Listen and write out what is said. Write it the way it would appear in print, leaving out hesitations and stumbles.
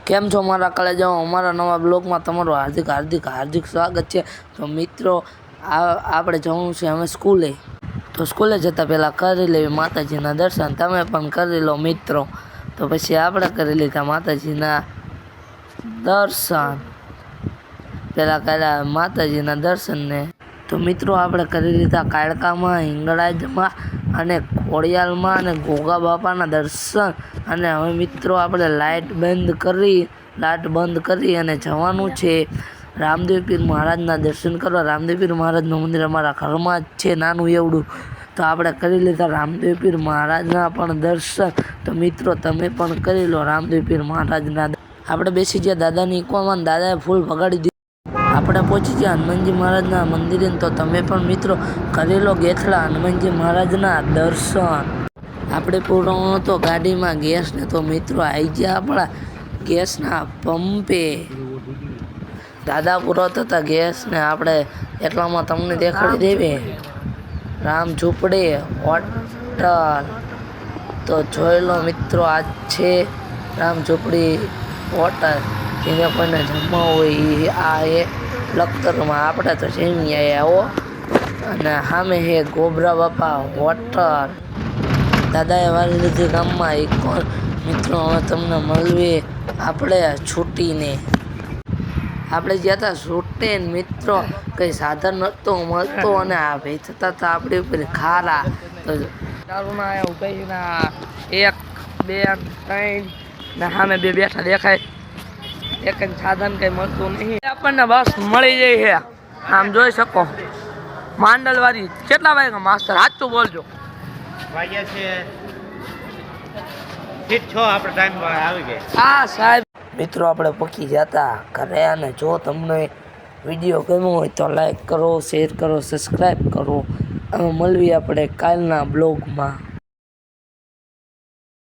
કેમ છો મારા કલેજાઓ, અમારા નવા બ્લોગમાં તમારું હાર્દિક સ્વાગત છે। તો મિત્રો આપણે જવાનું છે અમે સ્કૂલે। તો સ્કૂલે જતાં પહેલાં કરી લેવી માતાજીના દર્શન, તમે પણ કરી લો મિત્રો। તો પછી આપણે કરી લીધા માતાજીના દર્શન। પહેલાં કર્યા માતાજીના દર્શનને તો મિત્રો આપણે કરી લીધા કાળકામાં, હિંગળાજમાં અને ખોડિયાલમાં અને ગોગા બાપાના દર્શન। અને હવે મિત્રો આપણે લાઇટ બંધ કરી અને જવાનું છે રામદેવ પીર મહારાજના દર્શન કરવા। રામદેવ પીર મહારાજનું મંદિર અમારા ઘરમાં જ છે, નાનું એવડું। તો આપણે કરી લીધા રામદેવ પીર મહારાજના પણ દર્શન। તો મિત્રો તમે પણ કરી લો રામદેવ પીર મહારાજના। આપણે બેસી ગયા દાદાની ઇકોમાં, દાદાએ ફૂલ ભગાડી દીધું। આપણે પહોંચી ગયા હનુમાનજી મહારાજના મંદિરે। તો તમે પણ મિત્રો કરી લો ગેથડા હનુમાનજી મહારાજના દર્શન। આપણે પૂરો હતો ગાડીમાં ગેસ ને, તો મિત્રો આવી ગયા આપણા ગેસના પંપે। દાદા પૂરો થતા ગેસ ને આપણે એટલામાં તમને દેખાડી દેવી રામ ઝૂંપડી હોટલ। તો જોઈ લો મિત્રો, આજ છે રામ ઝૂંપડી હોટલ। જેને કોઈને જમવા હોય આ એ લખતરમાં, આપણે તો જમી આવો। અને સામે હે ગોબરા બાપા હોટલ। દાદાએ વાળી લીધી ગામમાં ઇકો। મિત્રો હવે તમને મળવી આપણે છૂટીને। આપણે ગયા હતા છૂટીને મિત્રો, કંઈ સાધન નહોતો મળતો અને આ ભાઈ થતા હતા આપણી ઉપર ખારા। તો દારૂના ઉભા 1 2 3 ને સામે 2 બેઠા દેખાય, એક સાધન કંઈ મળતું નહીં આપણને। બસ મળી જાય છે, આમ જોઈ શકો માંડલવાળી। કેટલા વાગ્યા માસ્તર સાચું બોલજો? વાગ્યા છે 6 આપણે ટાઈમ આવી ગઈ। હા સાહેબ। મિત્રો આપણે પકી જતા ઘરે, અને જો તમને વિડીયો ગમ્યો હોય તો લાઈક કરો, શેર કરો, સબસ્ક્રાઈબ કરો। હવે મળવી આપણે કાલના બ્લોગમાં।